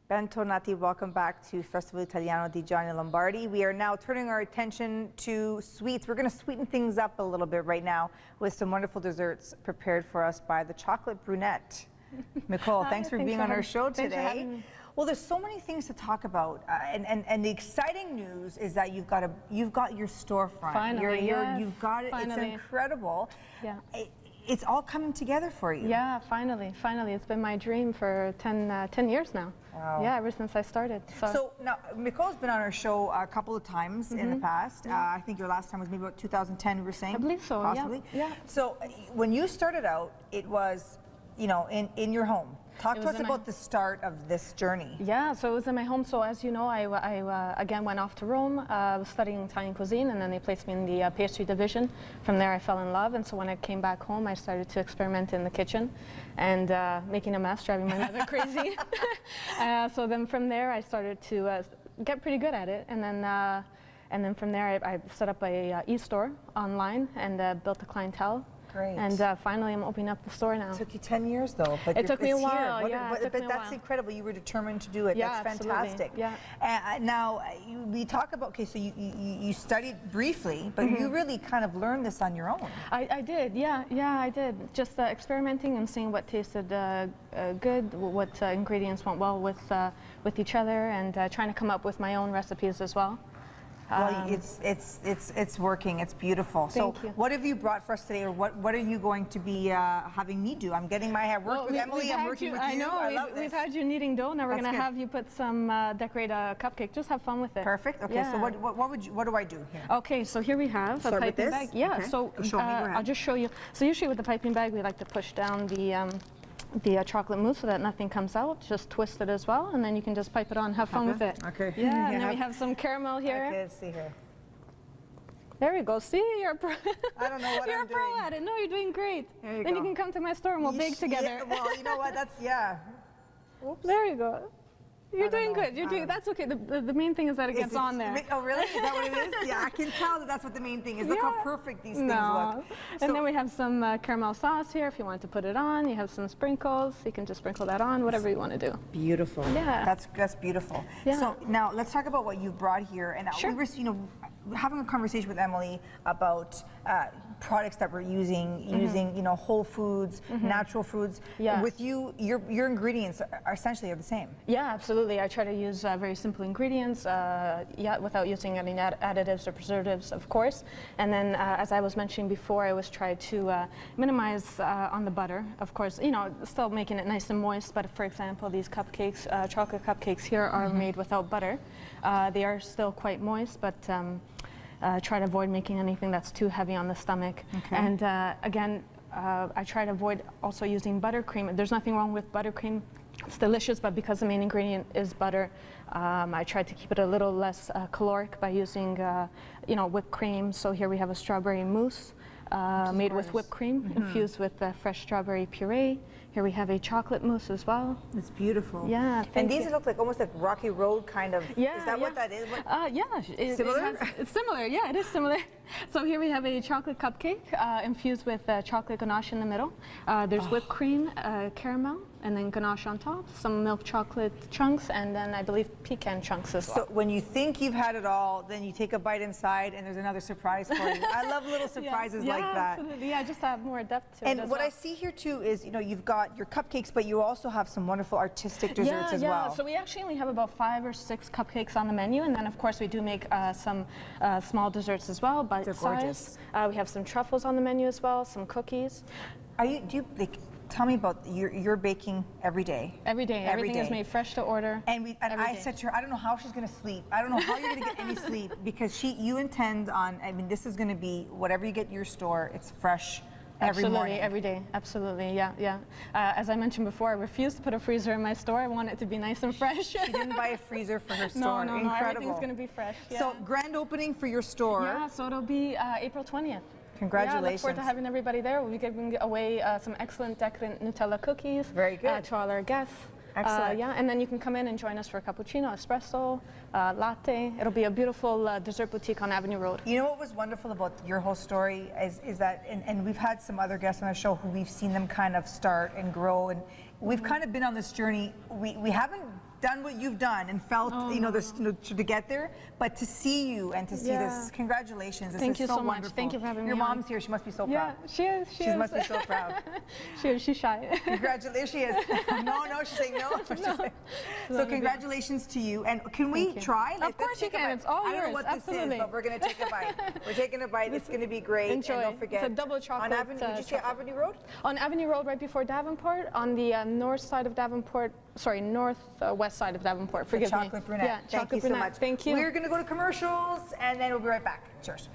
Bentornati, welcome back to Festival Italiano di Gianni Lombardi. We are now turning our attention to sweets. We're going to sweeten things up a little bit right now with some wonderful desserts prepared for us by the Chocolate Brunette. Micol, thanks for being on our show today. Well, there's so many things to talk about, and the exciting news is that you've got your storefront. Finally, yes. You've got it. Finally. It's incredible. Yeah. It's all coming together for you. Yeah, finally. It's been my dream for 10 years now. Wow. Yeah, ever since I started. So now, Micol's been on our show a couple of times in the past. I think your last time was maybe about 2010, we were saying. I believe so, possibly. Yeah. So when you started out, it was, in your home. Talk to us about the start of this journey. Yeah, so it was in my home. So as you know, I again went off to Rome, was studying Italian cuisine, and then they placed me in the pastry division. From there I fell in love, and so when I came back home, I started to experiment in the kitchen and making a mess, driving my mother crazy. So then from there I started to get pretty good at it, and then from there I set up a e-store online and built a clientele. Great. And finally, I'm opening up the store now. It took you 10 years, though. But it took me a while, but that's incredible. You were determined to do it. Yeah, that's fantastic. Yeah. Now, we talk about, okay, so you studied briefly, but you really kind of learned this on your own. I did, yeah, I did. Just experimenting and seeing what tasted good, what ingredients went well with each other, and trying to come up with my own recipes as well. Well, it's working. It's beautiful. Thank you. What have you brought for us today, or what are you going to be having me do? I'm getting my hair worked with Emily. I'm working with you. I know. I love this. We've had you kneading dough. Now we're going to have you put some decorate a cupcake. Just have fun with it. Perfect. Okay. Yeah. So what do I do here? Okay. So here we have a piping bag. Yeah. Okay. So show me. Go ahead. I'll just show you. So usually with the piping bag, we like to push down the chocolate mousse so that nothing comes out. Just twist it as well, and then you can just pipe it on. Have fun with it. Okay. Yeah. And then we have some caramel here. Okay. Let's see here. There we go. See, you're a pro. I don't know what you're I'm a pro doing. at it. No, you're doing great. There you then go. you can come to my store and we'll bake together. Yeah, well, you know what? That's Oops. There you go. You're doing good. You're doing. That's okay. The main thing is that it gets on there. Oh, really? Is that what it is? Yeah, I can tell that's what the main thing is. Look how perfect these things look. And then we have some caramel sauce here. If you want to put it on, you have some sprinkles. You can just sprinkle that on, whatever you want to do. Beautiful. Yeah. That's beautiful. Yeah. So now let's talk about what you brought here. And sure. we were, having a conversation with Emily about products that we're using, whole foods, natural foods. Yeah. With you, your ingredients are essentially the same. Yeah, absolutely. I try to use very simple ingredients, without using any additives or preservatives, of course. And then, as I was mentioning before, I always try to minimize on the butter. Of course, still making it nice and moist. But for example, these cupcakes, chocolate cupcakes here, are made without butter. They are still quite moist, but try to avoid making anything that's too heavy on the stomach. Okay. And again, I try to avoid also using buttercream. There's nothing wrong with buttercream. It's delicious, but because the main ingredient is butter, I try to keep it a little less caloric by using, whipped cream. So here we have a strawberry mousse made with whipped cream, infused with fresh strawberry puree. Here we have a chocolate mousse as well. It's beautiful. Yeah. And these look like almost like Rocky Road kind of. Yeah. Is that what that is? Similar? It's similar. Yeah, it is similar. So here we have a chocolate cupcake infused with chocolate ganache in the middle. There's whipped cream, caramel, and then ganache on top, some milk chocolate chunks, and then I believe pecan chunks as well. So when you think you've had it all, then you take a bite inside and there's another surprise for you. I love little surprises like that. Absolutely. Yeah, just to have more depth to it. And what I see here too is, you've got your cupcakes, but you also have some wonderful artistic desserts as well. So we actually only have about 5 or 6 cupcakes on the menu, and then of course we do make some small desserts as well, bite size. We have some truffles on the menu as well, some cookies. Tell me about you're baking every day. Every day. Everything is made fresh to order. And I said to her, I don't know how she's going to sleep. I don't know how you're going to get any sleep, because you intend on. This is going to be whatever you get in your store. It's fresh. Every morning. Every day. Absolutely, yeah. As I mentioned before, I refuse to put a freezer in my store. I want it to be nice and fresh. She didn't buy a freezer for her store. No, Incredible. everything's going to be fresh. Yeah. So, grand opening for your store. Yeah, so it'll be April 20th. Congratulations. Yeah, I look forward to having everybody there. We'll be giving away some excellent decadent Nutella cookies. Very good. To all our guests. Excellent. And then you can come in and join us for a cappuccino, espresso, latte. It'll be a beautiful dessert boutique on Avenue Road. You know what was wonderful about your whole story is that, and we've had some other guests on the show who we've seen them kind of start and grow, and we've kind of been on this journey. We haven't done what you've done and felt, to get there, but to see you and to see this, congratulations. This Thank is you so much. wonderful. Thank you for having me Your on. mom's here. She must be so proud. Yeah, she is. She must be so proud. She's shy. Congratulations. She is. No, she's saying no. She's saying. So congratulations to you. And can we try? Of course you can. It's all yours. I don't know what Absolutely. this is, but we're going to take a bite. We're taking a bite. It's going to be great. Enjoy. And don't forget. It's a double chocolate. On Avenue, did you say Avenue Road? On Avenue Road, right before Davenport, on the northwest side of Davenport. Forgive me. Chocolate Brunette. Yeah, Thank you so much. Thank you. We're going to go to commercials and then we'll be right back. Cheers.